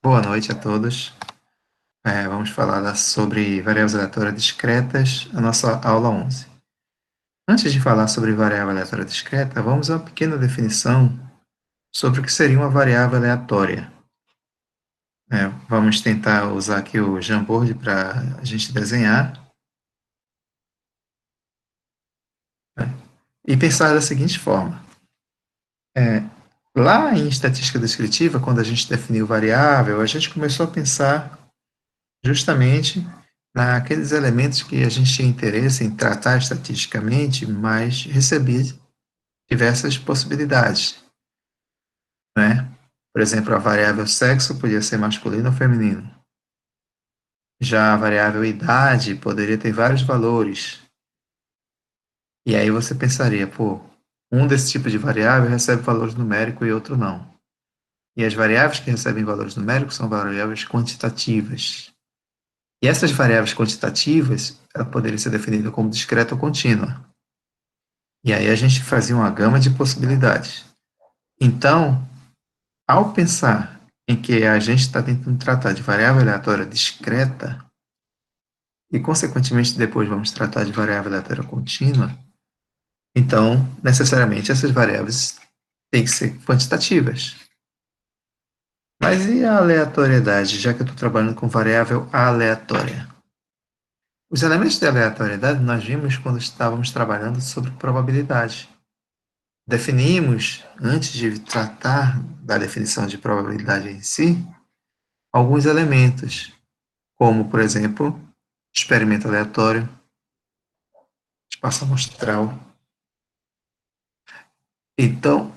Boa noite a todos. Vamos falar sobre variáveis aleatórias discretas, a nossa aula 11. Antes de falar sobre variável aleatória discreta, vamos a uma pequena definição sobre o que seria uma variável aleatória. Vamos tentar usar aqui o Jamboard para a gente desenhar, né, e pensar da seguinte forma. Lá em estatística descritiva, quando a gente definiu variável, a gente começou a pensar justamente naqueles elementos que a gente tinha interesse em tratar estatisticamente, mas recebia diversas possibilidades, né? Por exemplo, a variável sexo podia ser masculino ou feminino. Já a variável idade poderia ter vários valores. E aí você pensaria, pô, um desse tipo de variável recebe valores numéricos e outro não. E as variáveis que recebem valores numéricos são variáveis quantitativas. E essas variáveis quantitativas, ela poderia ser definida como discreta ou contínua. E aí a gente fazia uma gama de possibilidades. Então, ao pensar em que a gente está tentando tratar de variável aleatória discreta, e consequentemente depois vamos tratar de variável aleatória contínua, então, necessariamente, essas variáveis têm que ser quantitativas. Mas e a aleatoriedade, já que eu estou trabalhando com variável aleatória? Os elementos de aleatoriedade nós vimos quando estávamos trabalhando sobre probabilidade. Definimos, antes de tratar da definição de probabilidade em si, alguns elementos, como, por exemplo, experimento aleatório, espaço amostral. Então,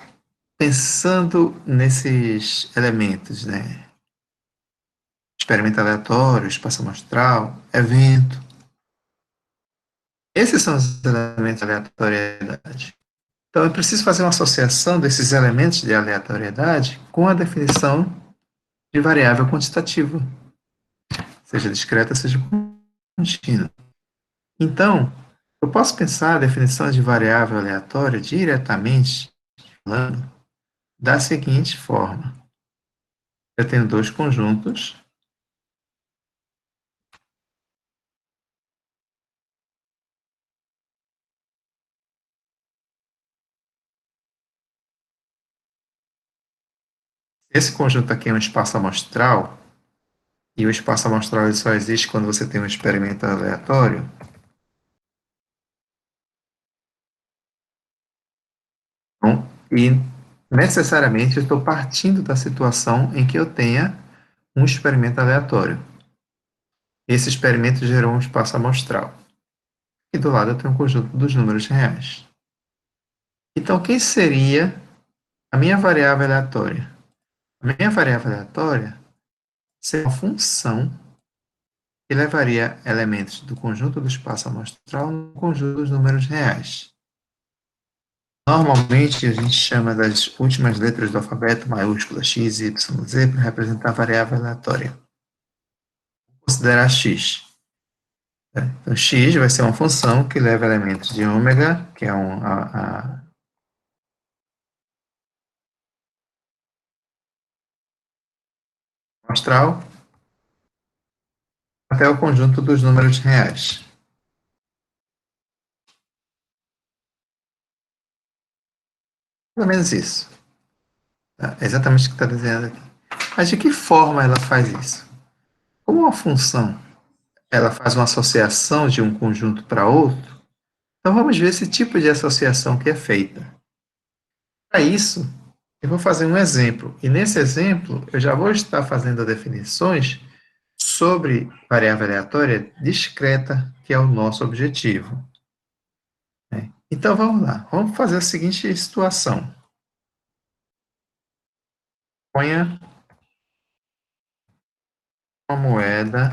pensando nesses elementos, né? Experimento aleatório, espaço amostral, evento. Esses são os elementos de aleatoriedade. Então, é preciso fazer uma associação desses elementos de aleatoriedade com a definição de variável quantitativa, seja discreta, seja contínua. Então, eu posso pensar a definição de variável aleatória diretamente falando da seguinte forma. Eu tenho dois conjuntos. Esse conjunto aqui é um espaço amostral, e o espaço amostral ele só existe quando você tem um experimento aleatório. Bom, e necessariamente eu estou partindo da situação em que eu tenha um experimento aleatório. Esse experimento gerou um espaço amostral. E do lado eu tenho um conjunto dos números reais. Então, quem seria a minha variável aleatória? A minha variável aleatória seria uma função que levaria elementos do conjunto do espaço amostral no conjunto dos números reais. Normalmente, a gente chama das últimas letras do alfabeto, maiúscula x, y, z, para representar a variável aleatória. Vou considerar x. Então, x vai ser uma função que leva elementos de ômega, que é a amostral, até o conjunto dos números reais. Mais ou menos isso. Tá? É exatamente o que está desenhado aqui. Mas de que forma ela faz isso? Como uma função ela faz uma associação de um conjunto para outro, então vamos ver esse tipo de associação que é feita. Para isso, eu vou fazer um exemplo. E nesse exemplo, eu já vou estar fazendo definições sobre variável aleatória discreta, que é o nosso objetivo. Então vamos lá. Vamos fazer a seguinte situação. Ponha uma moeda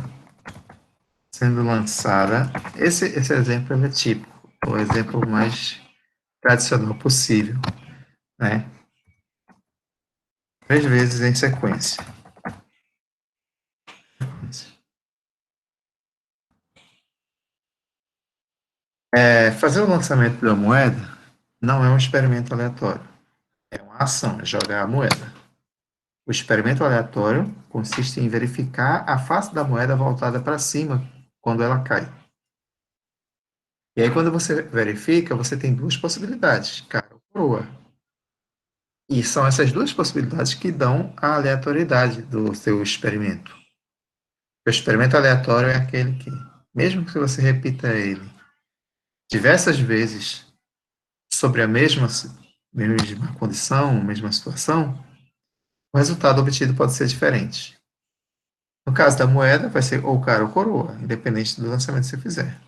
sendo lançada. Esse exemplo é típico, o exemplo mais tradicional possível, né? 3 vezes em sequência. Fazer o lançamento da moeda não é um experimento aleatório. É uma ação, é jogar a moeda. O experimento aleatório consiste em verificar a face da moeda voltada para cima quando ela cai. E aí, quando você verifica, você tem duas possibilidades, cara ou coroa. E são essas duas possibilidades que dão a aleatoriedade do seu experimento. O experimento aleatório é aquele que, mesmo que você repita ele diversas vezes sobre a mesma condição, mesma situação, o resultado obtido pode ser diferente. No caso da moeda, vai ser ou cara ou coroa, independente do lançamento que você fizer.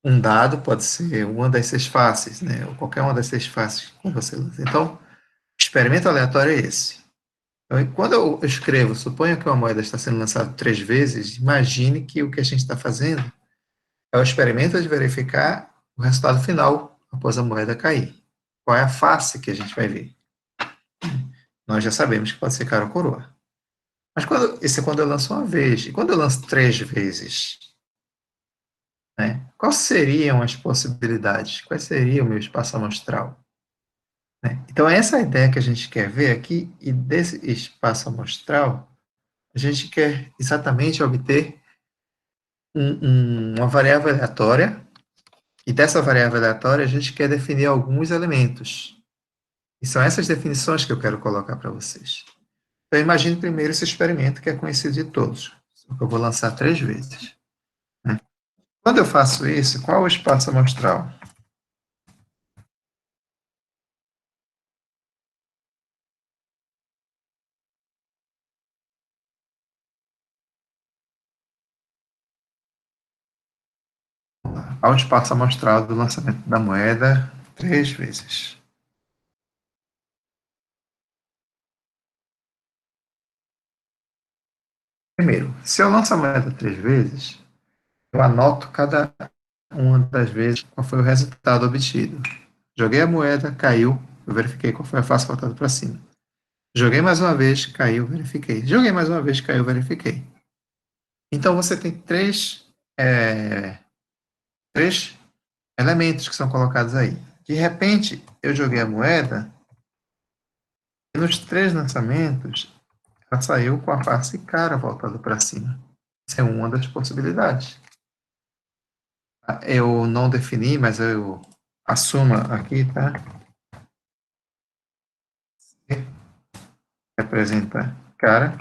Um dado pode ser uma das seis faces, né? Ou qualquer uma das seis faces que você lança. Então, o experimento aleatório é esse. Então, quando eu escrevo, suponha que uma moeda está sendo lançada 3 vezes, imagine que o que a gente está fazendo é o experimento de verificar o resultado final após a moeda cair. Qual é a face que a gente vai ver? Nós já sabemos que pode ser cara ou coroa. Mas isso é quando eu lanço uma vez. E quando eu lanço 3 vezes, né? Quais seriam as possibilidades? Qual seria o meu espaço amostral? Né? Então, essa é a ideia que a gente quer ver aqui, e desse espaço amostral, a gente quer exatamente obter uma variável aleatória, e dessa variável aleatória a gente quer definir alguns elementos. E são essas definições que eu quero colocar para vocês. Então, imagine primeiro esse experimento que é conhecido de todos. Eu vou lançar 3 vezes. Né? Quando eu faço isso, qual é o espaço amostral? Ao espaço amostral do lançamento da moeda 3 vezes. Primeiro, se eu lanço a moeda 3 vezes, eu anoto cada uma das vezes qual foi o resultado obtido. Joguei a moeda, caiu, eu verifiquei qual foi a face voltada para cima. Joguei mais uma vez, caiu, verifiquei. Joguei mais uma vez, caiu, verifiquei. Então você tem três elementos que são colocados aí. De repente, eu joguei a moeda e nos 3 lançamentos ela saiu com a face cara voltada para cima. Essa é uma das possibilidades. Eu não defini, mas eu assumo aqui, tá? Representa cara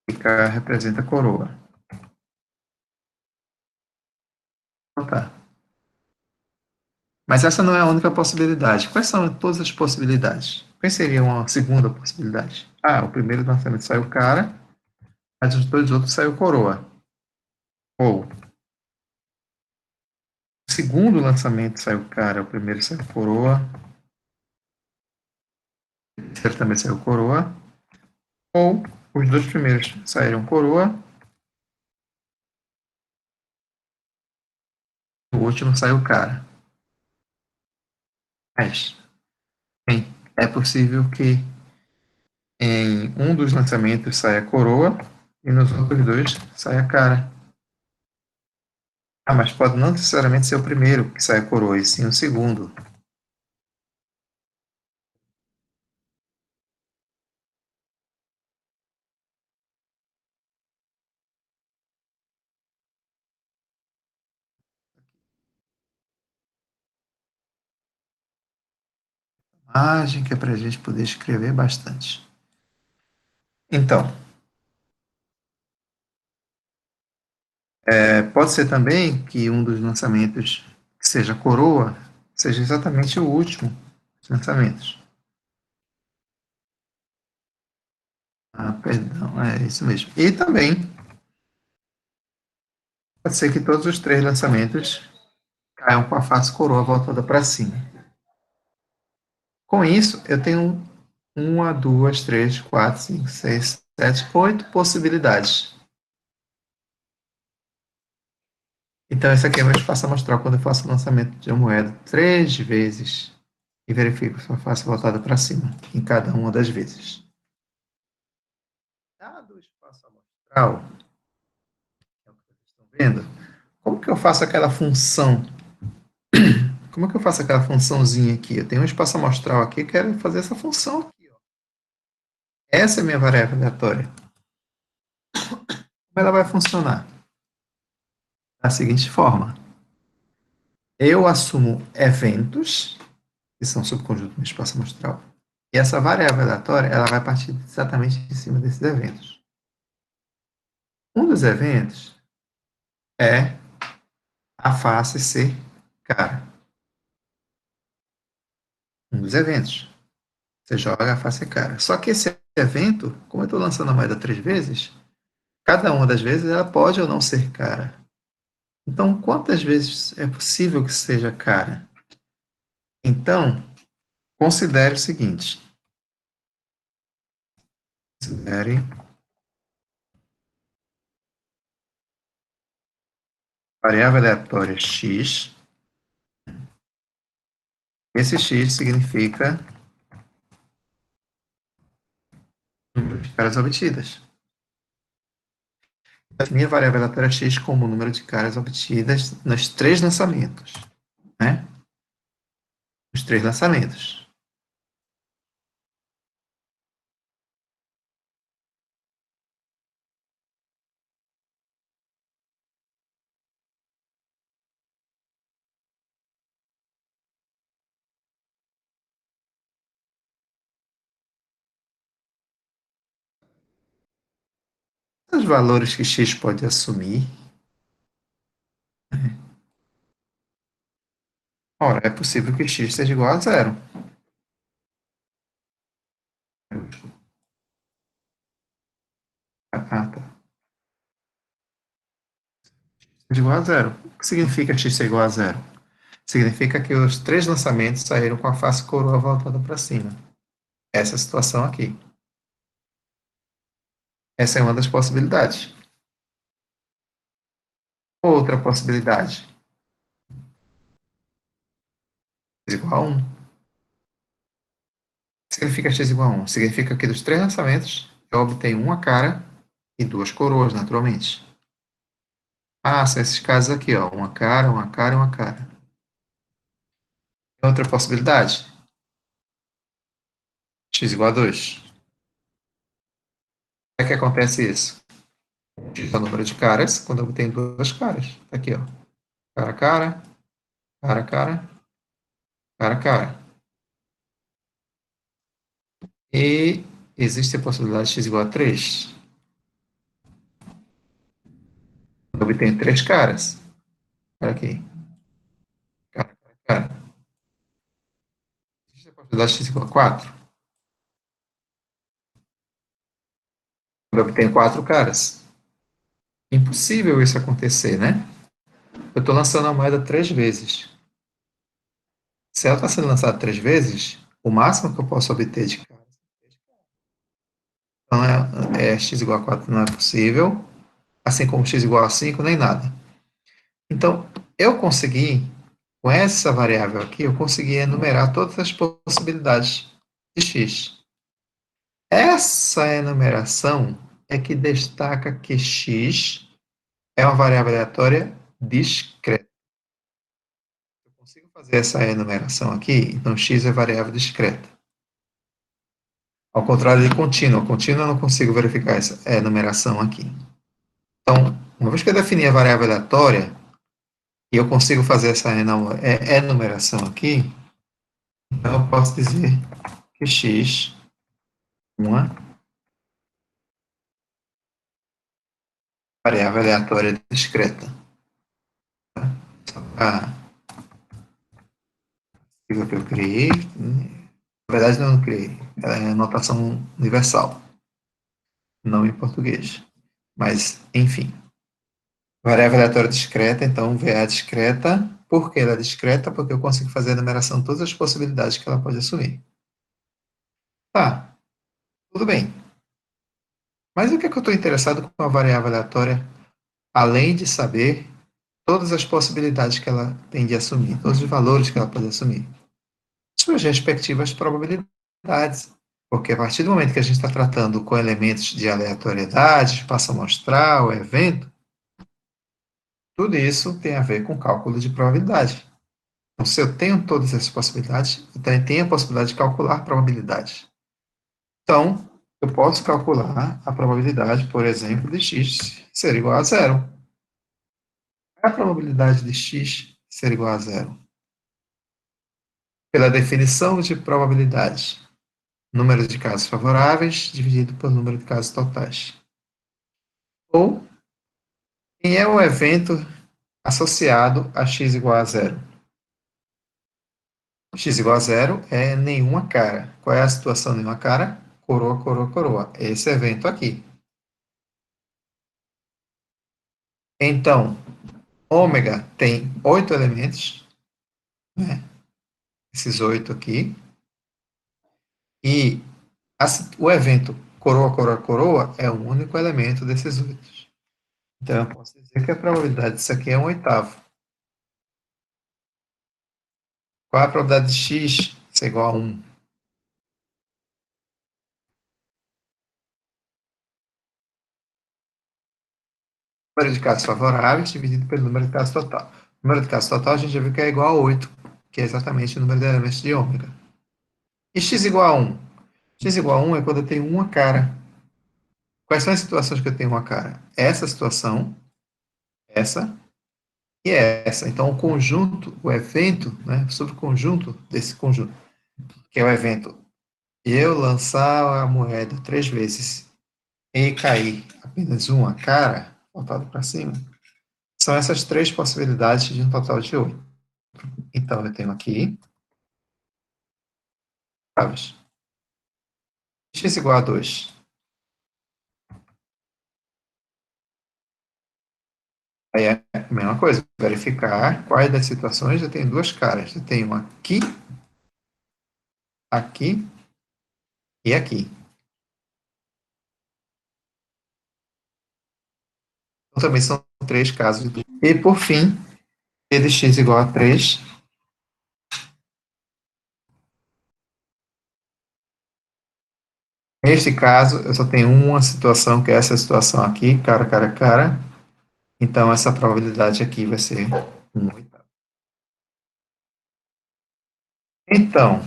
e cara representa coroa. Então tá. Mas essa não é a única possibilidade. Quais são todas as possibilidades? Qual seria uma segunda possibilidade? Ah, o primeiro lançamento saiu cara, mas os dois outros saiu coroa. Ou o segundo lançamento saiu cara, o primeiro saiu coroa, o terceiro também saiu coroa. Ou os dois primeiros saíram coroa, o último saiu cara. Mas, bem, é possível que em um dos lançamentos saia coroa e nos outros dois saia cara. Ah, mas pode não necessariamente ser o primeiro que saia coroa, e sim o segundo. Imagem que é para a gente poder escrever bastante. Então, pode ser também que um dos lançamentos que seja coroa seja exatamente o último dos lançamentos. Ah, perdão, é isso mesmo. E também pode ser que todos os 3 lançamentos caiam com a face coroa voltada para cima. Com isso, eu tenho uma, duas, três, quatro, cinco, seis, sete, 8 possibilidades. Então, esse aqui é o meu espaço amostral quando eu faço o lançamento de uma moeda 3 vezes e verifico se a face voltada para cima em cada uma das vezes. Dado o espaço amostral, que é o que vocês estão vendo, como que eu faço aquela função como é que eu faço aquela funçãozinha aqui? Eu tenho um espaço amostral aqui, eu quero fazer essa função aqui. Ó. Essa é a minha variável aleatória. Como ela vai funcionar? Da seguinte forma. Eu assumo eventos, que são subconjuntos no espaço amostral, e essa variável aleatória ela vai partir exatamente de cima desses eventos. Um dos eventos é a face ser cara. Um dos eventos. Você joga a face cara. Só que esse evento, como eu estou lançando a moeda 3 vezes, cada uma das vezes ela pode ou não ser cara. Então, quantas vezes é possível que seja cara? Então, considere o seguinte. Considere variável aleatória x. Esse x significa número de caras obtidas. Definir a variável aleatória x como o número de caras obtidas nos 3 lançamentos. Né? Os 3 lançamentos. Os valores que x pode assumir. Ora, é possível que x seja igual a zero. Ah, tá. Seja igual a zero. O que significa x ser igual a zero? Significa que os 3 lançamentos saíram com a face coroa voltada para cima. Essa é a situação aqui. Essa é uma das possibilidades. Outra possibilidade. X igual a 1. Significa x igual a 1? Significa que dos 3 lançamentos, eu obtenho uma cara e 2 coroas, naturalmente. Ah, são esses casos aqui, ó. Uma cara, uma cara e uma cara. Outra possibilidade. X igual a 2. Como é que acontece isso? X é o número de caras quando eu obtenho 2 caras. Tá aqui, ó. Cara, cara, cara, cara, cara, cara. E existe a possibilidade de x igual a 3. Eu obtenho 3 caras. Olha aqui. Cara, cara, cara. Existe a possibilidade de x igual a 4. Eu obtenho 4 caras. Impossível isso acontecer, né? Eu estou lançando a moeda 3 vezes. Se ela está sendo lançada 3 vezes, o máximo que eu posso obter de caras. Então, x igual a 4 não é possível, assim como x igual a 5, nem nada. Então, eu consegui, com essa variável aqui, eu consegui enumerar todas as possibilidades de x. Essa enumeração é que destaca que x é uma variável aleatória discreta. Eu consigo fazer essa enumeração aqui, então x é variável discreta. Ao contrário de contínua. Contínua eu não consigo verificar essa enumeração aqui. Então, uma vez que eu defini a variável aleatória, e eu consigo fazer essa enumeração aqui, então eu posso dizer que x é uma variável aleatória discreta. A sigla que eu criei, na verdade não criei, ela é notação universal, não em português. Mas, enfim. Variável aleatória discreta, então VA discreta. Por que ela é discreta? Porque eu consigo fazer a enumeração de todas as possibilidades que ela pode assumir. Tá, tudo bem. Mas o que é que eu estou interessado com a variável aleatória, além de saber todas as possibilidades que ela tem de assumir, todos os valores que ela pode assumir? Suas respectivas probabilidades. Porque a partir do momento que a gente está tratando com elementos de aleatoriedade, espaço amostral, evento, tudo isso tem a ver com cálculo de probabilidade. se eu tenho todas essas possibilidades, eu também tenho a possibilidade de calcular probabilidades. Então, eu posso calcular a probabilidade, por exemplo, de x ser igual a zero. Qual é a probabilidade de x ser igual a zero? Pela definição de probabilidade, número de casos favoráveis dividido pelo número de casos totais. Ou, quem é o evento associado a x igual a zero? X igual a zero é nenhuma cara. Qual é a situação nenhuma cara? Coroa, coroa, coroa. Esse evento aqui. Então, ômega tem 8 elementos, né? Esses 8 aqui. E o evento coroa, coroa, coroa é o único elemento desses 8. Então, eu posso dizer que a probabilidade disso aqui é um oitavo. Qual é a probabilidade de x ser igual a 1? Número de casos favoráveis dividido pelo número de casos total. O número de casos total a gente já viu que é igual a 8, que é exatamente o número de elementos de ômega. E x igual a 1? X igual a 1 é quando eu tenho uma cara. Quais são as situações que eu tenho uma cara? Essa situação, essa e essa. Então, o conjunto, o evento, né, sobre o conjunto desse conjunto, que é o evento eu lançar a moeda 3 vezes e cair apenas uma cara, voltado para cima, são essas 3 possibilidades de um total de 8. Então, eu tenho aqui, chaves. X igual a 2. Aí é a mesma coisa, verificar quais das situações eu tenho duas caras. Eu tenho aqui, aqui e aqui. Então, também são 3 casos. E, por fim, p de x igual a 3. Neste caso, eu só tenho uma situação, que é essa situação aqui, cara, cara, cara. Então, essa probabilidade aqui vai ser 1 oitavo. Então,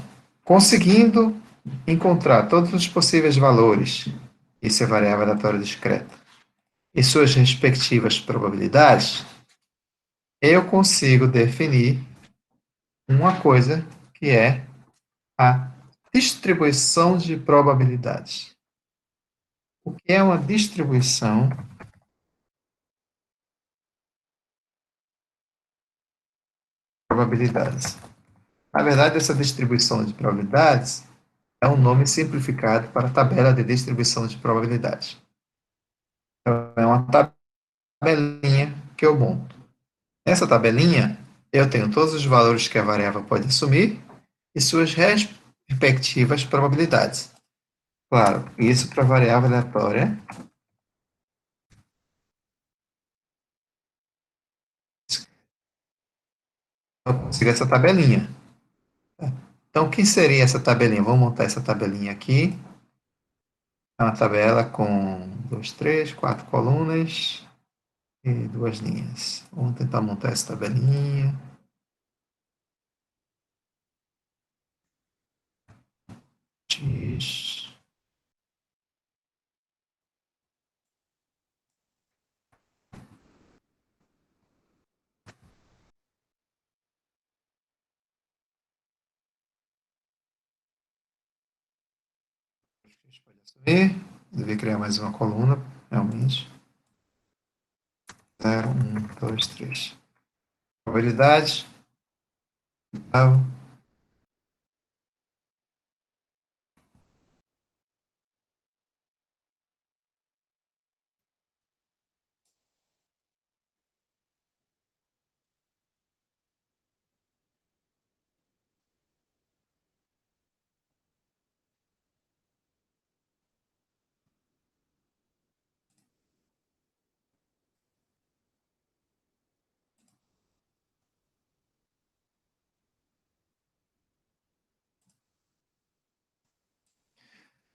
conseguindo encontrar todos os possíveis valores, isso é variável aleatória discreta, e suas respectivas probabilidades, eu consigo definir uma coisa que é a distribuição de probabilidades. O que é uma distribuição de probabilidades? Na verdade, essa distribuição de probabilidades é um nome simplificado para a tabela de distribuição de probabilidades. Então, é uma tabelinha que eu monto. Nessa tabelinha, eu tenho todos os valores que a variável pode assumir e suas respectivas probabilidades. Claro, isso para variável aleatória. Eu consigo essa tabelinha. Então, o que seria essa tabelinha? Vamos montar essa tabelinha aqui. É uma tabela com 2, 3, 4 colunas e 2 linhas. Vamos tentar montar essa tabelinha. X. Pode assumir. Devia criar mais uma coluna, realmente. 0, 1, 2, 3. Probabilidade.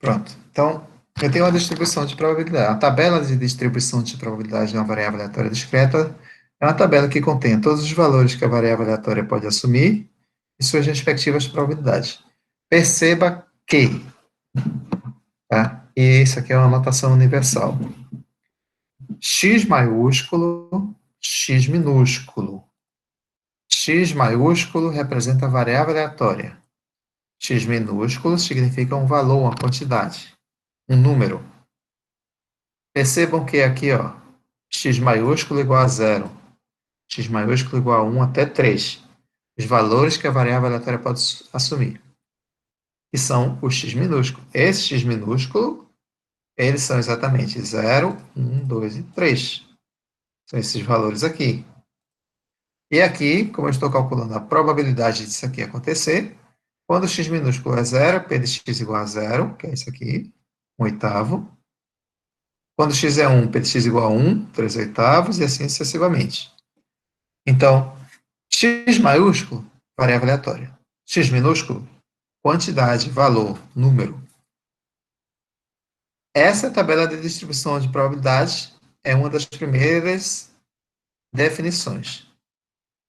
Pronto. Então, eu tenho uma distribuição de probabilidade. A tabela de distribuição de probabilidade de uma variável aleatória discreta é uma tabela que contém todos os valores que a variável aleatória pode assumir e suas respectivas probabilidades. Perceba que, tá? E isso aqui é uma notação universal. X maiúsculo, X minúsculo. X maiúsculo representa a variável aleatória. X minúsculo significa um valor, uma quantidade, um número. Percebam que aqui, ó, X maiúsculo igual a zero, X maiúsculo igual a 1 até 3. Os valores que a variável aleatória pode assumir. Que são o X minúsculo. Esse X minúsculo, eles são exatamente 0, 1, 2 e 3. São esses valores aqui. E aqui, como eu estou calculando a probabilidade disso aqui acontecer, quando x minúsculo é zero, p de x igual a zero, que é isso aqui, 1/8. Quando x é 1, p de x igual a 1, 3/8, e assim sucessivamente. Então, x maiúsculo, variável aleatória. X minúsculo, quantidade, valor, número. Essa tabela de distribuição de probabilidades é uma das primeiras definições,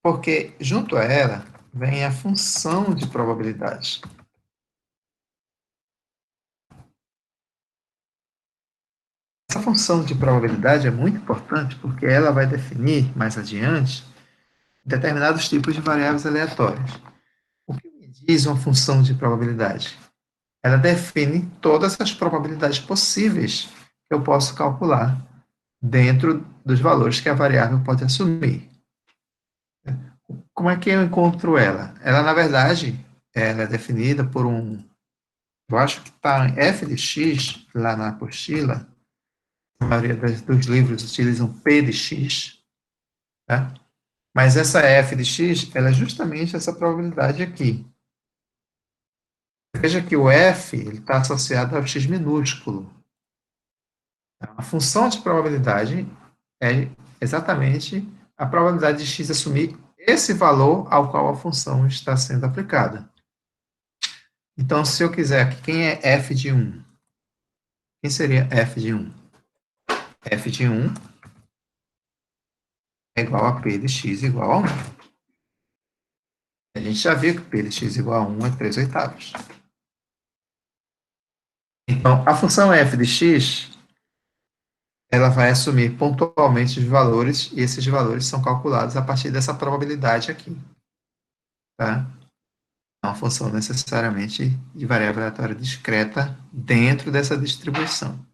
porque junto a ela vem a função de probabilidade. Essa função de probabilidade é muito importante porque ela vai definir, mais adiante, determinados tipos de variáveis aleatórias. O que me diz uma função de probabilidade? Ela define todas as probabilidades possíveis que eu posso calcular dentro dos valores que a variável pode assumir. Como é que eu encontro ela? Ela, na verdade, ela é definida por eu acho que está em f de x, lá na apostila. A maioria dos livros utilizam p de x, tá? Mas essa f de x, ela é justamente essa probabilidade aqui. Veja que o f está associado ao x minúsculo. A função de probabilidade é exatamente a probabilidade de x assumir esse valor ao qual a função está sendo aplicada. Então, se eu quiser aqui, quem é f de 1? Quem seria f de 1? F de 1 é igual a p de x igual a 1. A gente já viu que p de x igual a 1 é 3/8. Então, a função f de x, ela vai assumir pontualmente os valores, e esses valores são calculados a partir dessa probabilidade aqui. Tá? É uma função necessariamente de variável aleatória discreta dentro dessa distribuição.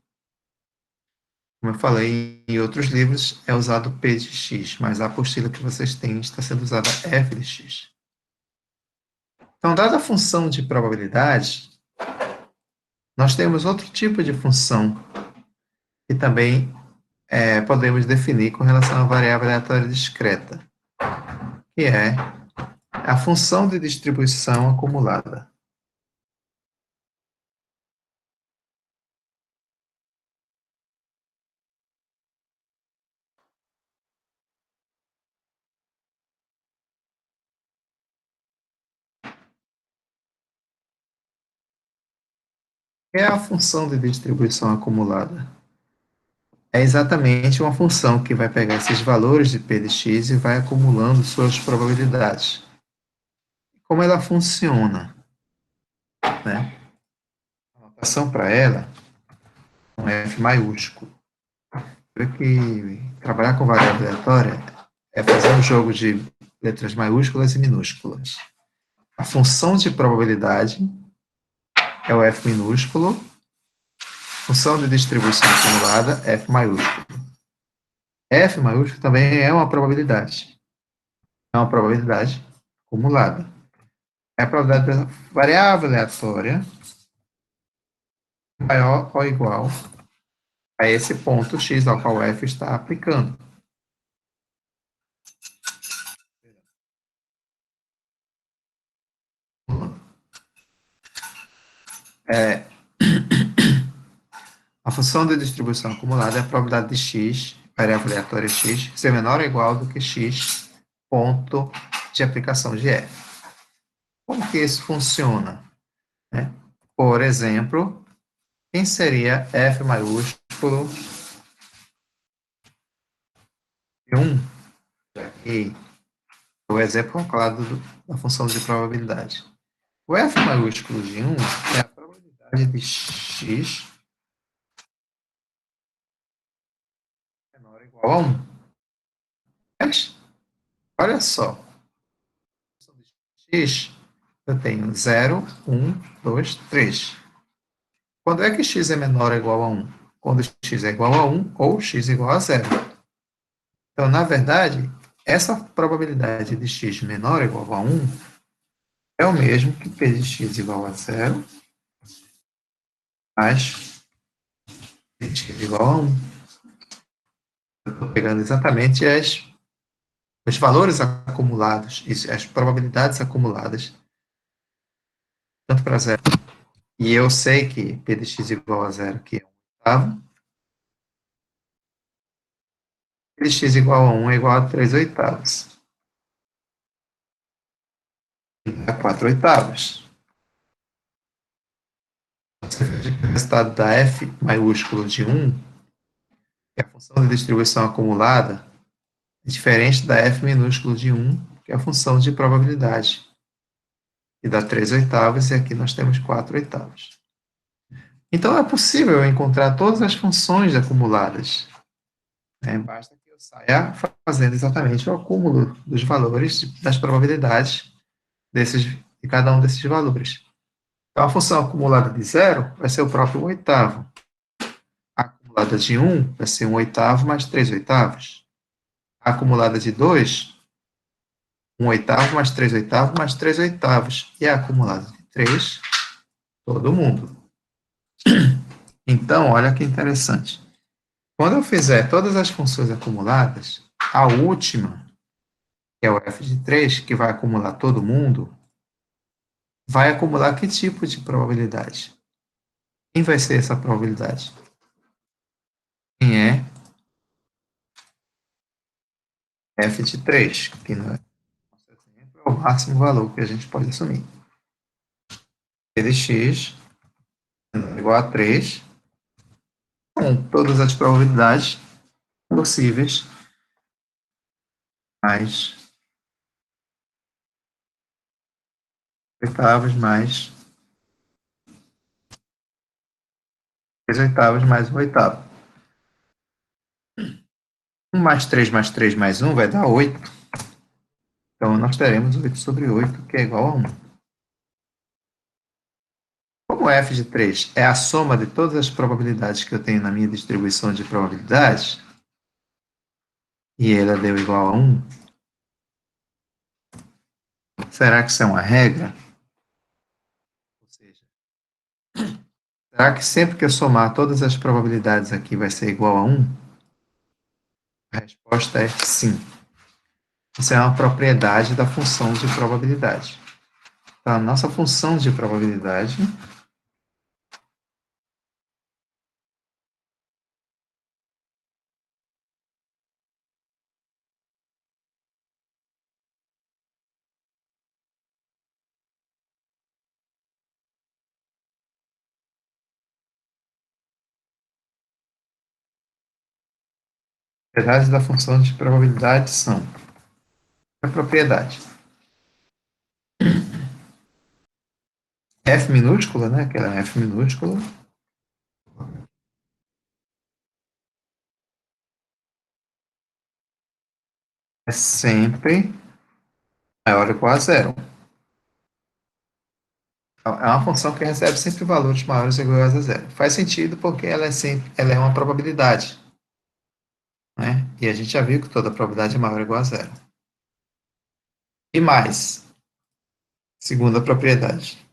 Como eu falei em outros livros, é usado p de x, mas a apostila que vocês têm está sendo usada f de x. Então, dada a função de probabilidade, nós temos outro tipo de função que também podemos definir com relação à variável aleatória discreta, que é a função de distribuição acumulada. O que é a função de distribuição acumulada? É exatamente uma função que vai pegar esses valores de p de x e vai acumulando suas probabilidades. Como ela funciona? Né? A notação para ela é um F maiúsculo. Que trabalhar com variável aleatória é fazer um jogo de letras maiúsculas e minúsculas. A função de probabilidade é o F minúsculo, função de distribuição acumulada, F maiúsculo. F maiúsculo também é uma probabilidade. É uma probabilidade acumulada. É a probabilidade da variável aleatória maior ou igual a esse ponto x ao qual f está aplicando. A função de distribuição acumulada é a probabilidade de x, variável aleatória x, ser menor ou igual do que x, ponto de aplicação de f. Como que isso funciona? Né? Por exemplo, quem seria f maiúsculo de 1? E o exemplo calculado da função de probabilidade. O F maiúsculo de 1 é a probabilidade de x menor ou igual a 1. Mas, olha só, x eu tenho 0, 1, 2, 3. Quando é que x é menor ou igual a 1? Quando x é igual a 1 ou x é igual a 0. Então, na verdade, essa probabilidade de x menor ou igual a 1 é o mesmo que p de x igual a 0 mais p de x igual a 1. Eu estou pegando exatamente os valores acumulados, as probabilidades acumuladas, tanto para 0. E eu sei que p de x igual a 0, que é 1 oitavo. P de x igual a 1 é igual a 3 oitavos. É 4 oitavos. O resultado da f maiúsculo de 1, que é a função de distribuição acumulada, é diferente da f minúsculo de 1, que é a função de probabilidade, que dá 3 oitavos, e aqui nós temos 4 oitavos. Então, é possível encontrar todas as funções acumuladas. Basta que eu saia fazendo exatamente o acúmulo dos valores das probabilidades de cada um desses valores. Então, a função acumulada de 0 vai ser o próprio 1 oitavo. A acumulada de 1 vai ser 1 oitavo mais 3 oitavos. A acumulada de 2, 1 oitavo mais 3 oitavos mais 3 oitavos. E a acumulada de 3, todo mundo. Então, olha que interessante. Quando eu fizer todas as funções acumuladas, a última, que é o f de 3, que vai acumular todo mundo, vai acumular que tipo de probabilidade? Quem vai ser essa probabilidade? Quem é f de 3, que no nosso exemplo é o máximo valor que a gente pode assumir. P de x é igual a 3, com todas as probabilidades possíveis, mais oitavos mais 3 oitavos mais 1 oitavo. 1 mais 3 mais 1 vai dar 8. Então, nós teremos 8 sobre 8, que é igual a 1. Como f de 3 é a soma de todas as probabilidades que eu tenho na minha distribuição de probabilidades, e ela deu igual a 1, será que isso é uma regra? Ou seja, será que sempre que eu somar todas as probabilidades aqui vai ser igual a 1? A resposta é sim. Isso é uma propriedade da função de probabilidade. Então, a nossa função de probabilidade propriedades da função de probabilidade são a propriedade f minúscula, né, aquela f minúscula, é sempre maior ou igual a zero. É uma função que recebe sempre valores maiores ou iguais a zero. Faz sentido porque ela é uma probabilidade, né? E a gente já viu que toda probabilidade é maior ou igual a zero. E mais, segunda propriedade.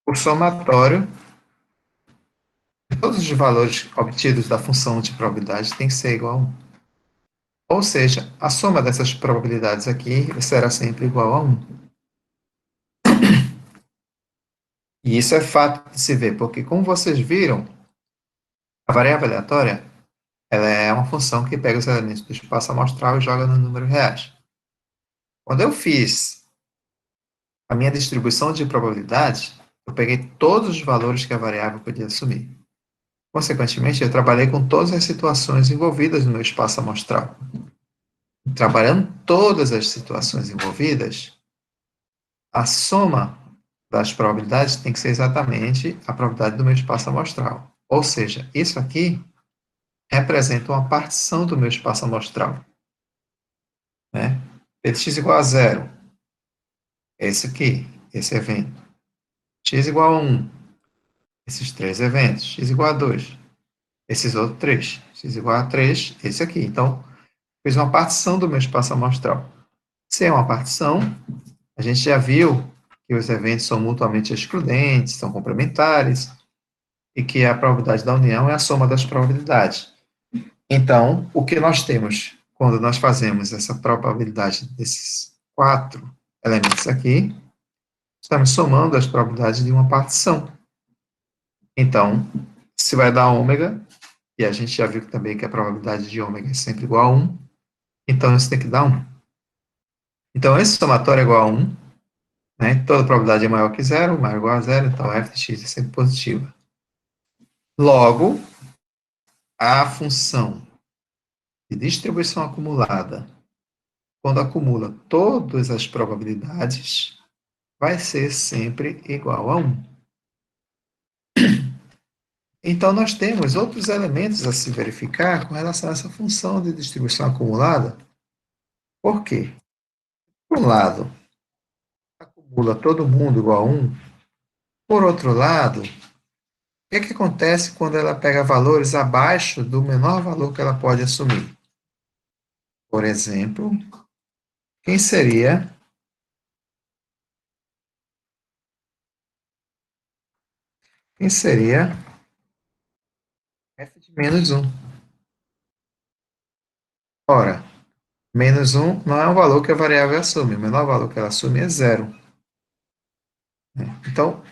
O somatório de todos os valores obtidos da função de probabilidade tem que ser igual a 1. Ou seja, a soma dessas probabilidades aqui será sempre igual a 1. E isso é fato de se ver, porque como vocês viram, a variável aleatória ela é uma função que pega os elementos do espaço amostral e joga nos números reais. Quando eu fiz a minha distribuição de probabilidade, eu peguei todos os valores que a variável podia assumir. Consequentemente, eu trabalhei com todas as situações envolvidas no meu espaço amostral. Trabalhando todas as situações envolvidas, a soma das probabilidades tem que ser exatamente a probabilidade do meu espaço amostral. Ou seja, isso aqui representa uma partição do meu espaço amostral. Né? Px igual a zero, esse aqui, esse evento. X igual a 1, esses três eventos. X igual a 2, esses outros três. X igual a 3, esse aqui. Então, fiz uma partição do meu espaço amostral. Se é uma partição, a gente já viu que os eventos são mutuamente excludentes, são complementares, e que a probabilidade da união é a soma das probabilidades. Então, o que nós temos quando nós fazemos essa probabilidade desses quatro elementos aqui, estamos somando as probabilidades de uma partição. Então, se vai dar ômega, e a gente já viu também que a probabilidade de ômega é sempre igual a 1, então isso tem que dar 1. Então, esse somatório é igual a 1, né? Toda probabilidade é maior que zero, maior ou igual a zero, então f de x é sempre positiva. Logo, a função de distribuição acumulada, quando acumula todas as probabilidades, vai ser sempre igual a 1. Então, nós temos outros elementos a se verificar com relação a essa função de distribuição acumulada. Por quê? Por um lado, acumula todo mundo igual a 1. Por outro lado, o que acontece quando ela pega valores abaixo do menor valor que ela pode assumir? Por exemplo, quem seria f de menos 1? Ora, menos 1 não é um valor que a variável assume, o menor valor que ela assume é zero. Então,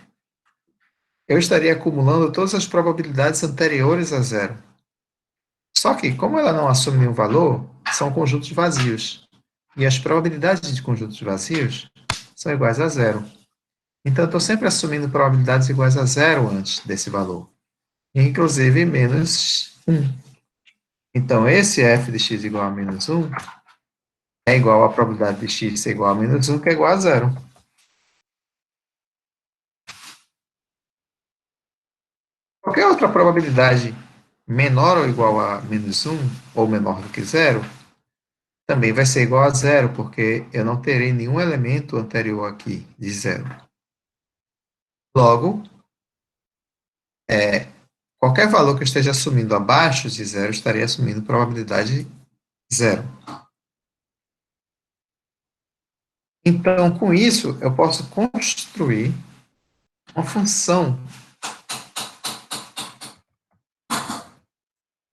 eu estaria acumulando todas as probabilidades anteriores a zero. Só que, como ela não assume nenhum valor, são conjuntos vazios. E as probabilidades de conjuntos vazios são iguais a zero. Então, eu estou sempre assumindo probabilidades iguais a zero antes desse valor. Inclusive, menos 1. Então, esse f de x igual a menos 1 é igual à probabilidade de x ser igual a menos 1, que é igual a zero. Qualquer outra probabilidade menor ou igual a menos 1, ou menor do que zero, também vai ser igual a zero, porque eu não terei nenhum elemento anterior aqui de zero. Logo, qualquer valor que eu esteja assumindo abaixo de zero, estaria assumindo probabilidade zero. Então, com isso, eu posso construir uma função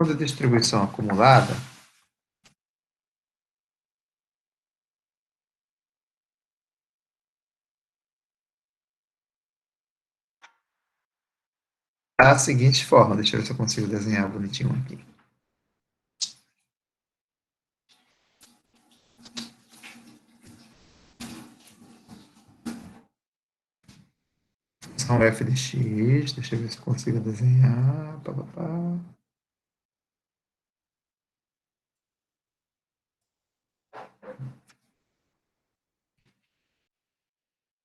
de distribuição acumulada da seguinte forma. Deixa eu ver se eu consigo desenhar bonitinho aqui. Função f de x, deixa eu ver se eu consigo desenhar. Pá, pá, pá.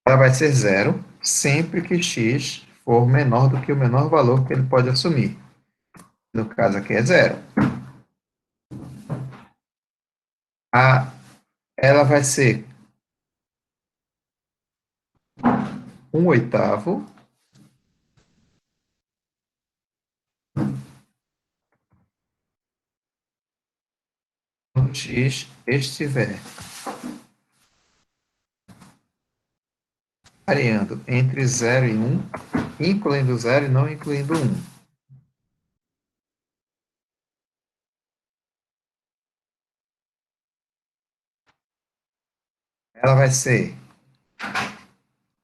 Ela vai ser zero sempre que x for menor do que o menor valor que ele pode assumir. No caso aqui é zero. Ela vai ser 1/8 quando x estiver variando entre 0 e 1, incluindo 0 e não incluindo 1. Ela vai ser,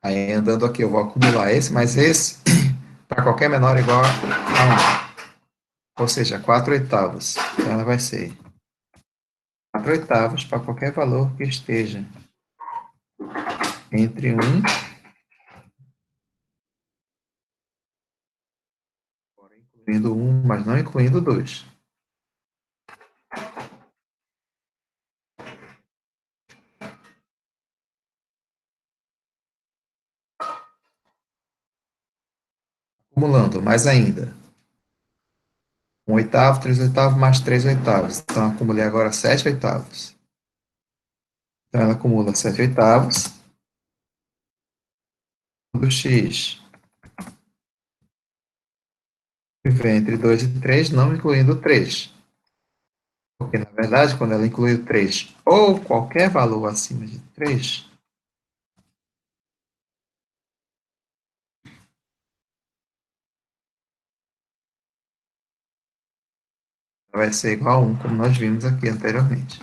aí andando aqui, eu vou acumular esse, mas esse, para qualquer menor igual a 1. ou seja, 4 oitavos. Então, ela vai ser 4 oitavos para qualquer valor que esteja entre 1, incluindo 1, mas não incluindo 2. Acumulando mais ainda. 1 oitavo, 3 oitavos, mais 3 oitavos. Então, acumulei agora 7 oitavos. Então, ela acumula 7 oitavos do x, que vem entre 2 e 3, não incluindo 3. Porque, na verdade, quando ela inclui o 3 ou qualquer valor acima de 3, vai ser igual a 1, como nós vimos aqui anteriormente.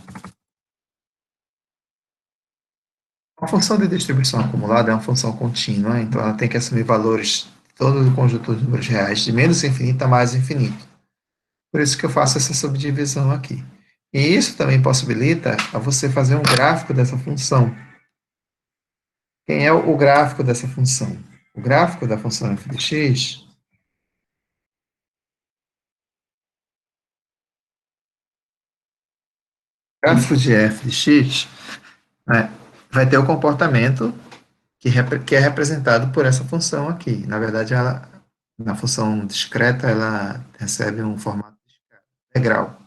A função de distribuição acumulada é uma função contínua, então ela tem que assumir valores de todo o conjunto de números reais, de menos infinito a mais infinito. Por isso que eu faço essa subdivisão aqui. E isso também possibilita a você fazer um gráfico dessa função. Quem é o gráfico dessa função? O gráfico da função f de x, o gráfico de f de x, né, vai ter o comportamento que é representado por essa função aqui. Na verdade, ela, na função discreta, ela recebe um formato integral.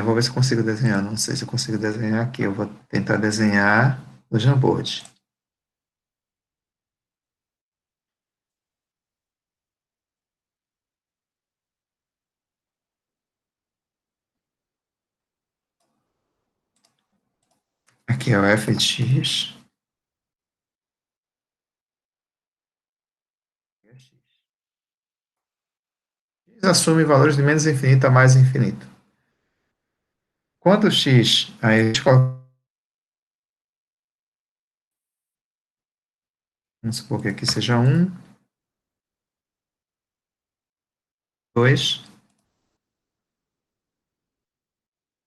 Vou ver se eu consigo desenhar. Não sei se eu consigo desenhar aqui. Eu vou tentar desenhar no Jamboard. Aqui é o f de x. Assume valores de menos infinito a mais infinito. Quando x, aí a gente coloca, vamos supor que aqui seja 1, 2,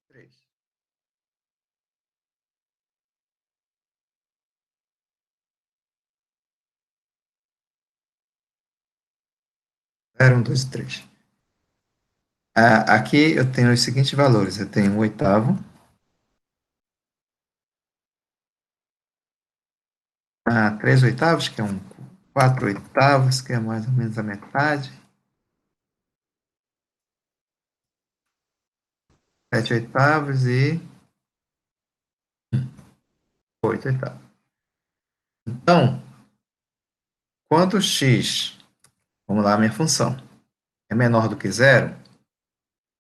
3. 0, 1, 2 e 3. Aqui eu tenho os seguintes valores. Eu tenho um oitavo, 3 oitavos, que é 4 oitavos, que é mais ou menos a metade, 7 oitavos e 8 oitavos. Então, quando x, vamos lá, a minha função, é menor do que zero,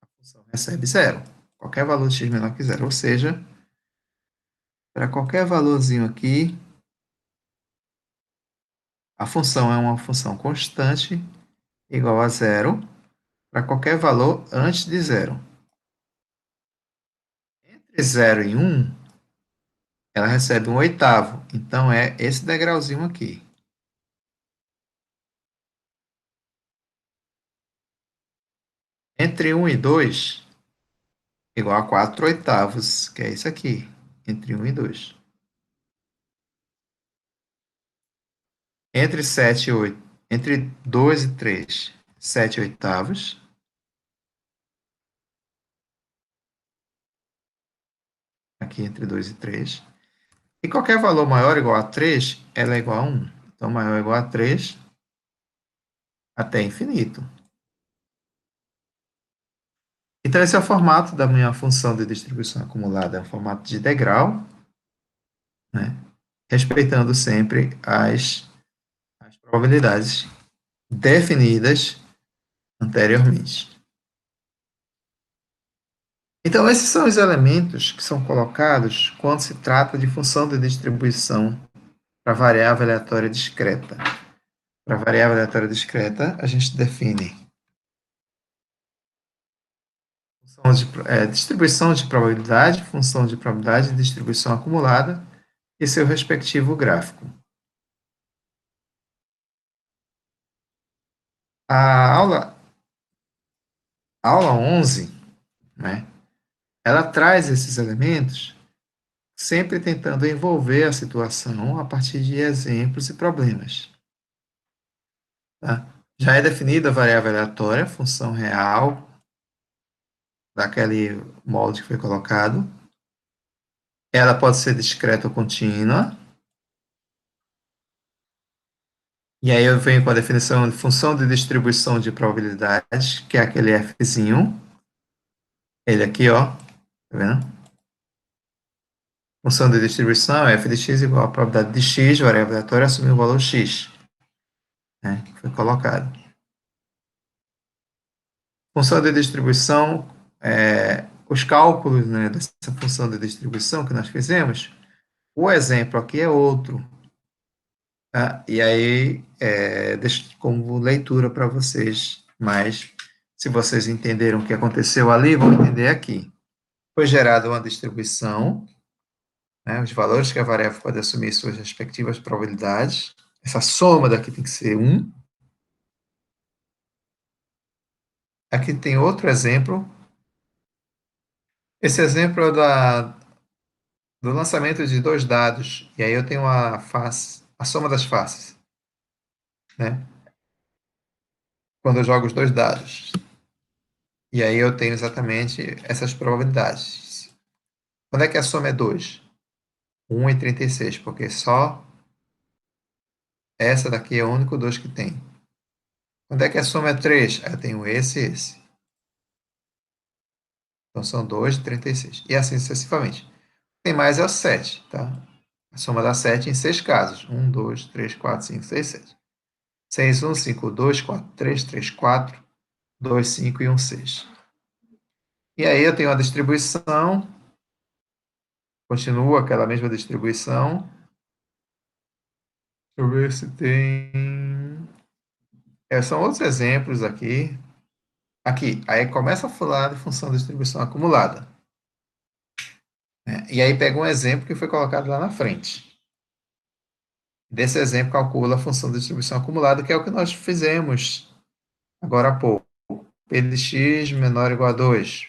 a função recebe zero. Qualquer valor de x menor que zero. Ou seja, para qualquer valorzinho aqui, a função é uma função constante igual a zero para qualquer valor antes de zero. Entre 0 e 1, ela recebe um oitavo. Então, é esse degrauzinho aqui. Entre 1 e 2, igual a 4 oitavos, que é isso aqui. Entre 1 e 2. Entre 7 e 8, entre 2 e 3, 7 oitavos. Aqui entre 2 e 3. E qualquer valor maior ou igual a 3, ela é igual a 1. Então, maior ou igual a 3 até infinito. Então, esse é o formato da minha função de distribuição acumulada. É um formato de degrau, né? Respeitando sempre as probabilidades definidas anteriormente. Então, esses são os elementos que são colocados quando se trata de função de distribuição para variável aleatória discreta. Para variável aleatória discreta, a gente define distribuição de probabilidade e distribuição acumulada e seu respectivo gráfico. A aula aula 11, né, ela traz esses elementos sempre tentando envolver a situação a partir de exemplos e problemas. Tá? Já é definida a variável aleatória, função real daquele molde que foi colocado. Ela pode ser discreta ou contínua. E aí eu venho com a definição de função de distribuição de probabilidades, que é aquele Fzinho. Ele aqui, ó, tá vendo? Função de distribuição é f de x igual a probabilidade de x, variável aleatória, assumir o valor x, né, que foi colocado. Função de distribuição, os cálculos, né, dessa função de distribuição que nós fizemos, o exemplo aqui é outro, tá? E aí, deixo como leitura para vocês, mas se vocês entenderam o que aconteceu ali, vão entender aqui. Foi gerada uma distribuição, né, os valores que a variável pode assumir suas respectivas probabilidades. Essa soma daqui tem que ser 1. Aqui tem outro exemplo. Esse exemplo é do lançamento de dois dados. E aí eu tenho a soma das faces, né? Quando eu jogo os dois dados. E aí eu tenho exatamente essas probabilidades. Quando é que a soma é 2? 1 e 36, porque só essa daqui é o único 2 que tem. Quando é que a soma é 3? Eu tenho esse e esse. Então são 2 e 36. E assim sucessivamente. Tem mais é o 7, tá? A soma dá 7 em 6 casos. 1, 2, 3, 4, 5, 6, 7. 6, 1, 5, 2, 4, 3, 3, 4, 2, 5 e 1, 6. E aí eu tenho a distribuição, continua aquela mesma distribuição. Deixa eu ver se tem. São outros exemplos aqui. Aqui, aí começa a falar de função de distribuição acumulada, né? E aí pega um exemplo que foi colocado lá na frente. Desse exemplo, calcula a função de distribuição acumulada, que é o que nós fizemos agora há pouco. P de x menor ou igual a 2.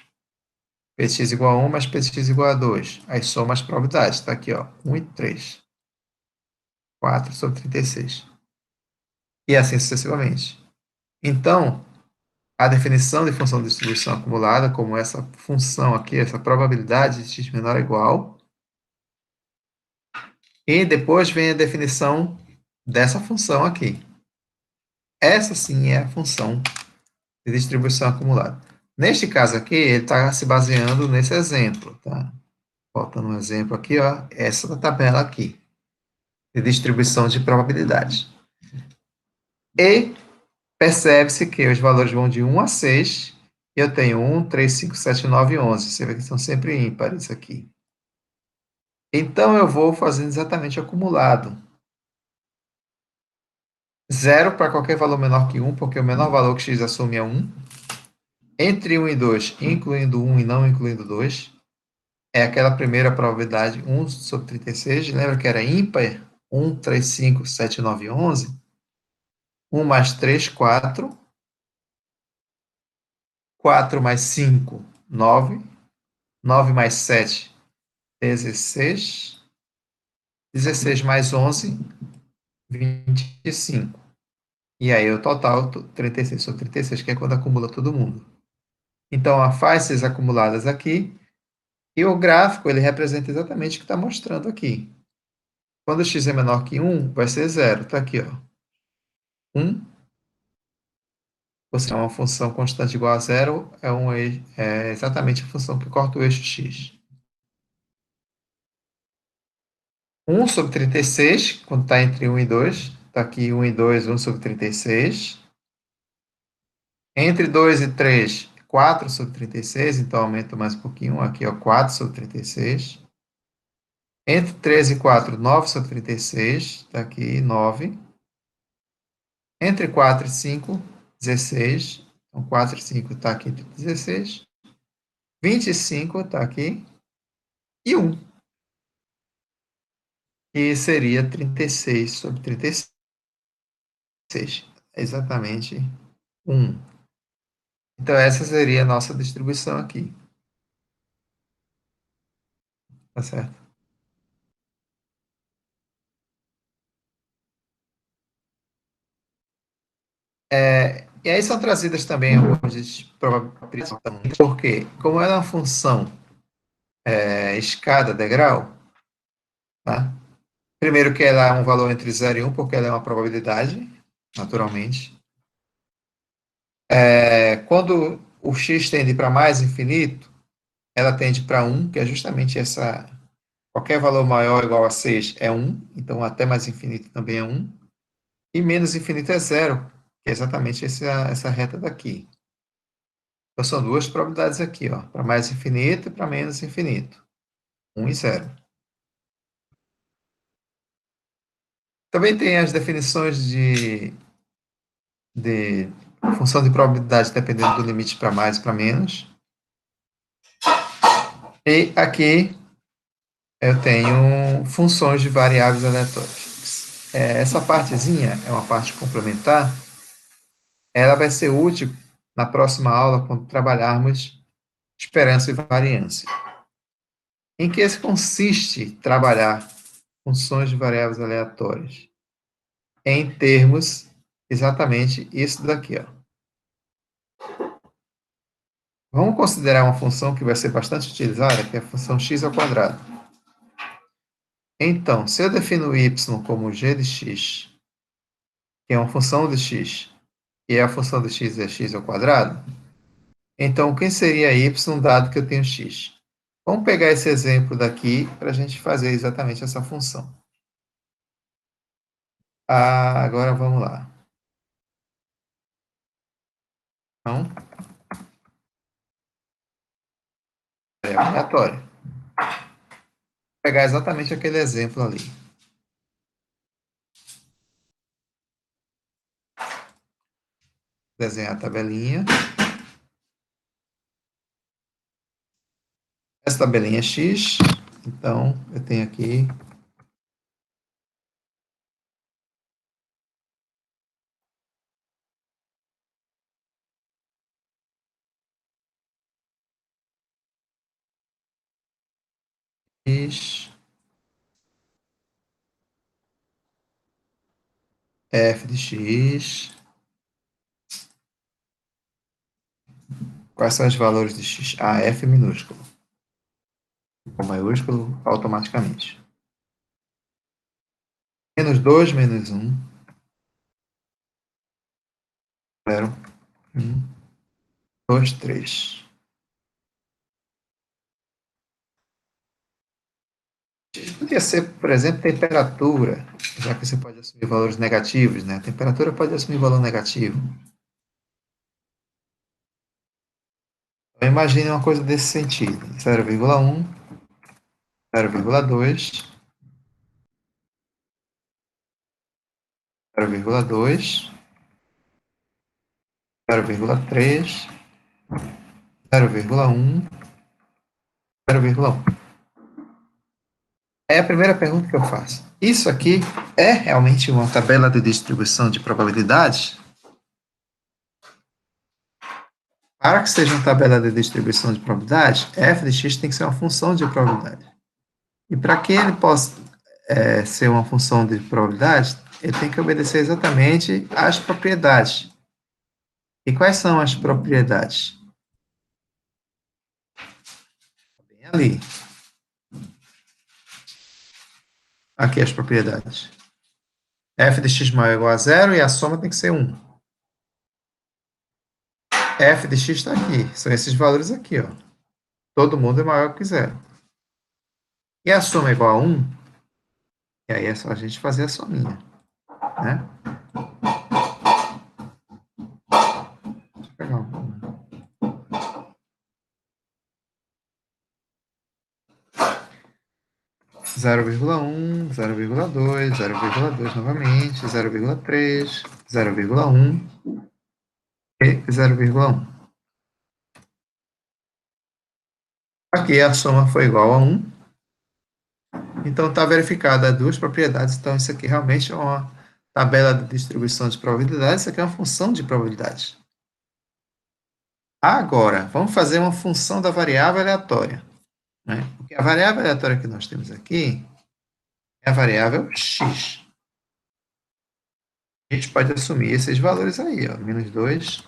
P de x igual a 1 mais P de x igual a 2. Aí soma as probabilidades. Está aqui, ó, 1 e 3. 4 sobre 36. E assim sucessivamente. Então, a definição de função de distribuição acumulada, como essa função aqui, essa probabilidade de x menor ou igual. E depois vem a definição dessa função aqui. Essa sim é a função de distribuição acumulada. Neste caso aqui, ele está se baseando nesse exemplo, tá? Voltando um exemplo aqui, ó, essa da tabela aqui, de distribuição de probabilidades. E percebe-se que os valores vão de 1 a 6, e eu tenho 1, 3, 5, 7, 9 e 11. Você vê que são sempre ímpares aqui. Então, eu vou fazendo exatamente acumulado. 0 para qualquer valor menor que 1, porque o menor valor que x assume é 1. Entre 1 e 2, incluindo 1 e não incluindo 2, é aquela primeira probabilidade, 1 sobre 36. Lembra que era ímpar? 1, 3, 5, 7, 9 e 11. 1 mais 3, 4. 4 mais 5, 9. 9 mais 7, 16. 16 mais 11, 25. E aí o total, 36 sobre 36, que é quando acumula todo mundo. Então, faz essas acumuladas aqui, e o gráfico ele representa exatamente o que está mostrando aqui. Quando x é menor que 1, vai ser 0. Está aqui, ó. 1, ou seja, uma função constante igual a 0, é exatamente a função que corta o eixo x. 1 sobre 36, quando está entre 1 e 2, está aqui 1 e 2, 1 sobre 36. Entre 2 e 3, 4 sobre 36, então aumenta mais um pouquinho, aqui, ó, 4 sobre 36. Entre 3 e 4, 9 sobre 36, está aqui, 9. Entre 4 e 5, 16. Então, 4 e 5 está aqui, 16. 25 está aqui. E 1, que seria 36 sobre 36. É exatamente 1. Então, essa seria a nossa distribuição aqui, tá certo? E aí são trazidas também algumas probabilidades, porque como ela é uma função escada, degrau, tá? Primeiro que ela é um valor entre 0 e 1, porque ela é uma probabilidade, naturalmente. Quando o x tende para mais infinito, ela tende para 1, que é justamente essa. Qualquer valor maior ou igual a 6 é 1, então até mais infinito também é 1. E menos infinito é 0, que é exatamente essa reta daqui. Então são duas probabilidades aqui, ó, para mais infinito e para menos infinito. 1 e 0. Também tem as definições de função de probabilidade dependendo do limite para mais e para menos. E aqui eu tenho funções de variáveis aleatórias. Essa partezinha é uma parte complementar. Ela vai ser útil na próxima aula quando trabalharmos esperança e variância. Em que consiste trabalhar funções de variáveis aleatórias? Em termos exatamente isso daqui, ó. Vamos considerar uma função que vai ser bastante utilizada, que é a função x ao quadrado. Então, se eu defino y como g de x, que é uma função de x, e a função de x é x ao quadrado, então quem seria y dado que eu tenho x? Vamos pegar esse exemplo daqui para a gente fazer exatamente essa função. Agora vamos lá. Então, é aleatório. Vou pegar exatamente aquele exemplo ali. Desenhar a tabelinha. Essa tabelinha é x, então eu tenho aqui x, f de x. Quais são os valores de x? F minúsculo. Com maiúsculo automaticamente. Menos 2 menos 1. 0, 1, 2, 3. Podia ser, por exemplo, temperatura, já que você pode assumir valores negativos, né? A temperatura pode assumir valor negativo. Então, imagine uma coisa desse sentido. 0,1, 0,2, 0,2, 0,3, 0,1, 0,1. É a primeira pergunta que eu faço. Isso aqui é realmente uma tabela de distribuição de probabilidades? Para que seja uma tabela de distribuição de probabilidade, f de x tem que ser uma função de probabilidade. E para que ele possa ser uma função de probabilidade, ele tem que obedecer exatamente às propriedades. E quais são as propriedades? Bem ali. Aqui as propriedades. F de x maior ou igual a zero e a soma tem que ser 1. F de x está aqui. São esses valores aqui, ó. Todo mundo é maior que zero. E a soma é igual a 1, e aí é só a gente fazer a sominha, né? Deixa eu pegar um. 0,1, 0,2, 0,2 novamente, 0,3, 0,1 e 0,1. Aqui a soma foi igual a 1. Então está verificada as duas propriedades. Então isso aqui realmente é uma tabela de distribuição de probabilidades. Isso aqui é uma função de probabilidade. Agora, vamos fazer uma função da variável aleatória, né? Porque a variável aleatória que nós temos aqui é a variável x. A gente pode assumir esses valores aí, ó, menos 2,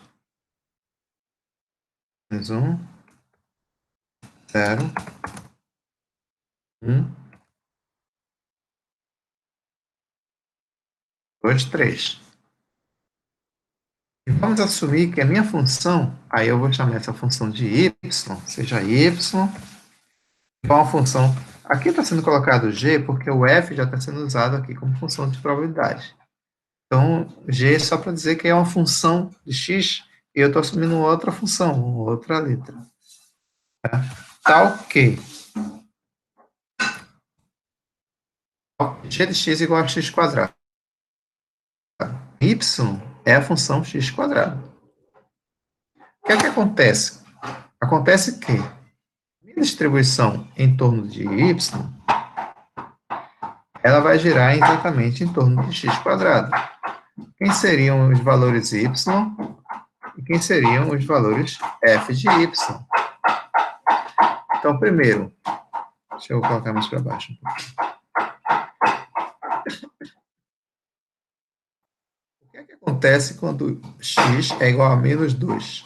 menos 1, 0, 1, 2, 3. E vamos assumir que a minha função, aí eu vou chamar essa função de y, seja y, igual a uma função. Aqui está sendo colocado g porque o f já está sendo usado aqui como função de probabilidade. Então, g é só para dizer que é uma função de x e eu estou assumindo outra função, outra letra. Tá? Tal que g de x igual a x quadrado. Y é a função x quadrado. O que é que acontece? Acontece que a distribuição em torno de y, ela vai girar exatamente em torno de x quadrado. Quem seriam os valores y e quem seriam os valores f de y. Então, primeiro, deixa eu colocar mais para baixo. O que é que acontece quando x é igual a menos 2?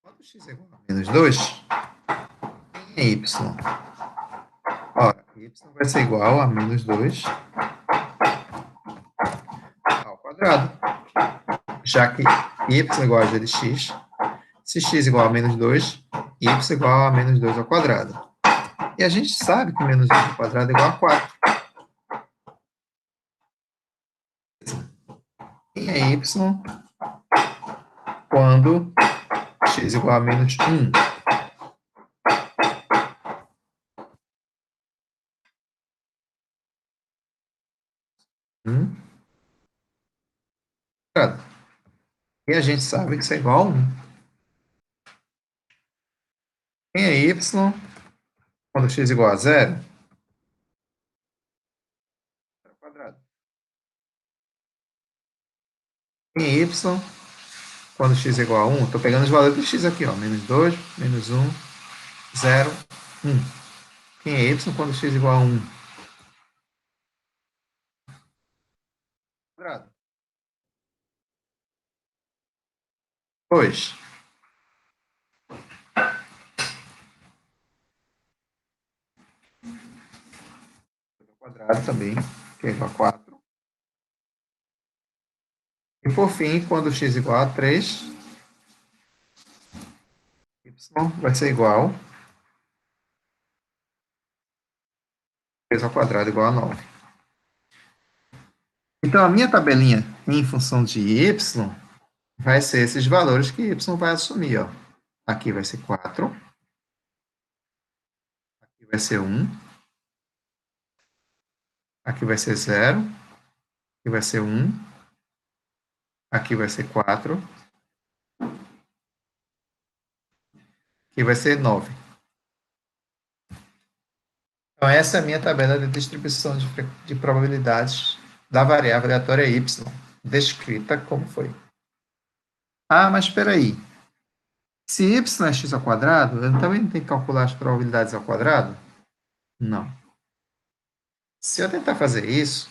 Quando x é igual a menos 2, quem é y? Ora, y vai ser igual a menos 2 ao quadrado. Já que y é igual a g de x, se x é igual a menos 2, y é igual a menos 2 ao quadrado. E a gente sabe que menos 2 ao quadrado é igual a 4. Quem é y quando x é igual a menos 1? E a gente sabe que isso é igual a 1. Quem é y quando x é igual a 0? Quadrado. Quem é y quando x é igual a 1? Estou pegando os valores do x aqui, ó. Menos 2, menos 1, 0, 1. Quem é y quando x é igual a 1? Quadrado. 2. Quadrado também, que é igual a 4. E por fim, quando x é igual a 3, y vai ser igual a 3 ao quadrado igual a 9. Então, a minha tabelinha em função de y vai ser esses valores que y vai assumir. Ó. Aqui vai ser 4, aqui vai ser 1, aqui vai ser 0, aqui vai ser 1, aqui vai ser 4, aqui vai ser 9. Então, essa é a minha tabela de distribuição de probabilidades da variável aleatória y, descrita como foi. Ah, mas espera aí. Se y é x ao quadrado, eu também não tenho que calcular as probabilidades ao quadrado? Não. Se eu tentar fazer isso,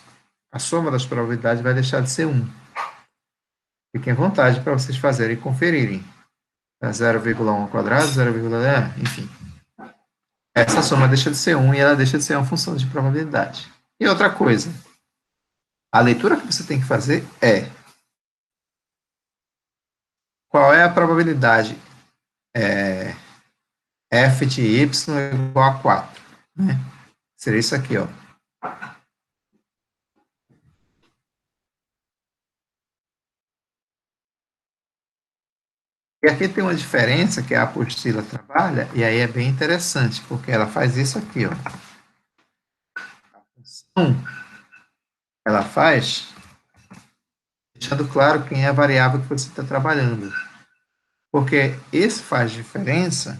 a soma das probabilidades vai deixar de ser 1. Fiquem à vontade para vocês fazerem e conferirem. 0,1 ao quadrado, 0,1, enfim. Essa soma deixa de ser 1 e ela deixa de ser uma função de probabilidade. E outra coisa, a leitura que você tem que fazer é qual é a probabilidade f de y igual a 4. Né? Seria isso aqui, ó. E aqui tem uma diferença que a apostila trabalha, e aí é bem interessante, porque ela faz isso aqui, ó. A função, ela faz deixando claro quem é a variável que você está trabalhando. Porque isso faz diferença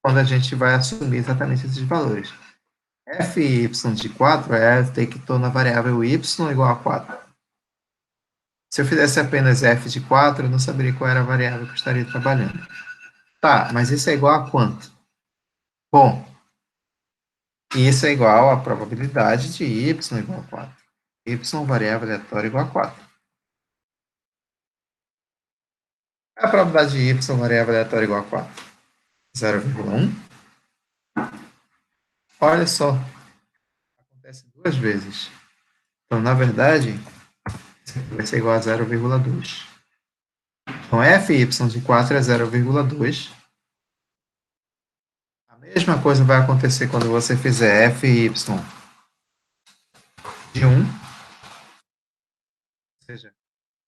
quando a gente vai assumir exatamente esses valores. Fy de 4 é ter que tornar a variável y igual a 4. Se eu fizesse apenas f de 4, eu não saberia qual era a variável que eu estaria trabalhando. Tá, mas isso é igual a quanto? Bom, isso é igual à probabilidade de y igual a 4. Y, variável aleatória, igual a 4. Qual é a probabilidade de y, variável aleatória, igual a 4? 0,1. Olha só, acontece duas vezes. Então, na verdade, isso aqui vai ser igual a 0,2. Então, Fy de 4 é 0,2. A mesma coisa vai acontecer quando você fizer Fy de 1, ou seja,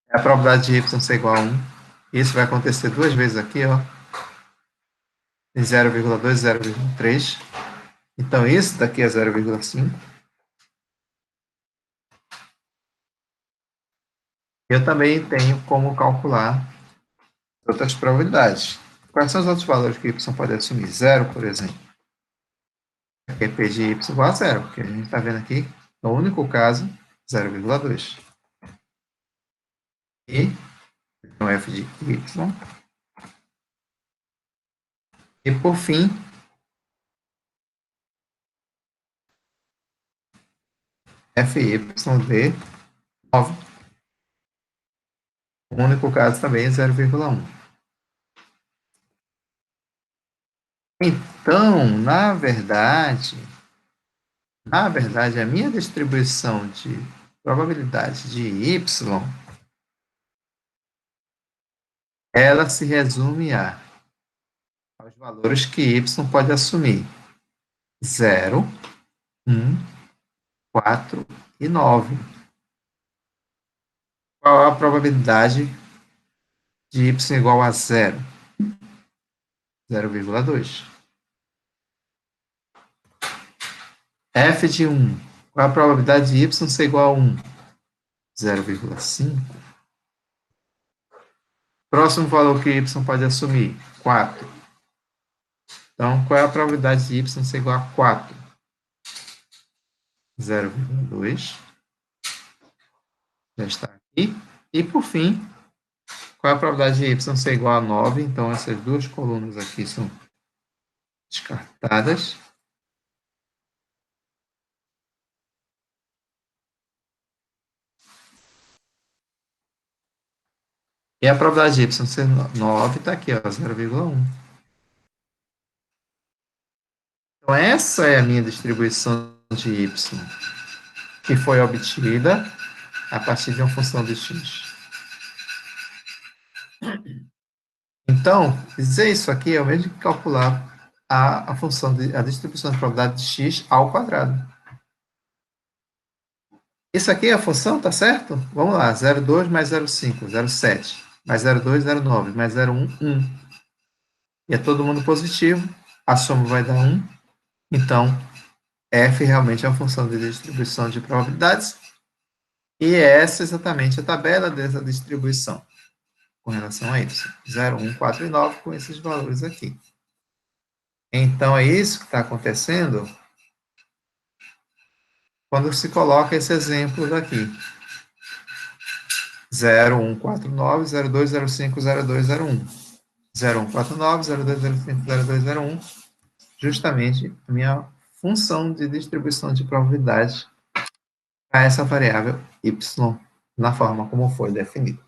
é a probabilidade de y ser igual a 1. Isso vai acontecer duas vezes aqui, ó, em 0,2 e 0,3. Então, isso daqui é 0,5. Eu também tenho como calcular outras probabilidades. Quais são os outros valores que y pode assumir? Zero, por exemplo. Aqui é P de y igual a zero, porque a gente está vendo aqui, no único caso, 0,2. E então f de y. E por fim, fy de 9. O único caso também é 0,1. Então, na verdade, a minha distribuição de probabilidade de y, ela se resume aos valores que y pode assumir. 0, 1, 4 e 9. Qual a probabilidade de y igual a 0? 0,2. F de 1. Qual a probabilidade de y ser igual a 1? 0,5. Próximo valor que y pode assumir? 4. Então, qual é a probabilidade de y ser igual a 4? 0,2. Já está aqui. E, por fim, qual é a probabilidade de y ser igual a 9? Então, essas duas colunas aqui são descartadas. E a probabilidade de y ser 9 está aqui, 0,1. Então, essa é a minha distribuição de y, que foi obtida a partir de uma função de x. Então, dizer isso aqui é o mesmo que calcular a função a distribuição de probabilidade de x ao quadrado. Isso aqui é a função, tá certo? Vamos lá, 0,2 mais 0,5, 0,7, mais 0,2, 0,9, mais 0,1, 1. E é todo mundo positivo, a soma vai dar 1. Então, f realmente é uma função de distribuição de probabilidades. E essa é exatamente a tabela dessa distribuição, com relação a y. 0, 1, 4 e 9, com esses valores aqui. Então, é isso que está acontecendo quando se coloca esse exemplo daqui. 0, 1, 4, 9, 0, 2, 0, 5, 0, 2, 0, 1. 0, 1, 4, 9, 0, 2, 0, 5, 0, 2, 0, 1. Justamente a minha função de distribuição de probabilidade para essa variável y na forma como foi definida.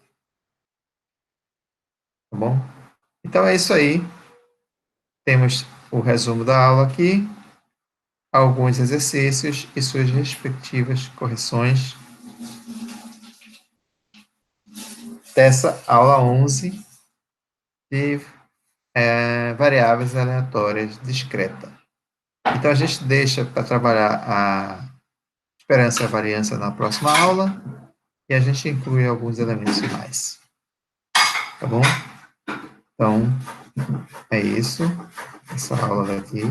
Tá bom? Então, é isso aí. Temos o resumo da aula aqui, alguns exercícios e suas respectivas correções dessa aula 11 de variáveis aleatórias discreta. Então, a gente deixa para trabalhar a esperança e a variância na próxima aula e a gente inclui alguns elementos finais. Tá bom? Então, é isso. Essa aula daqui.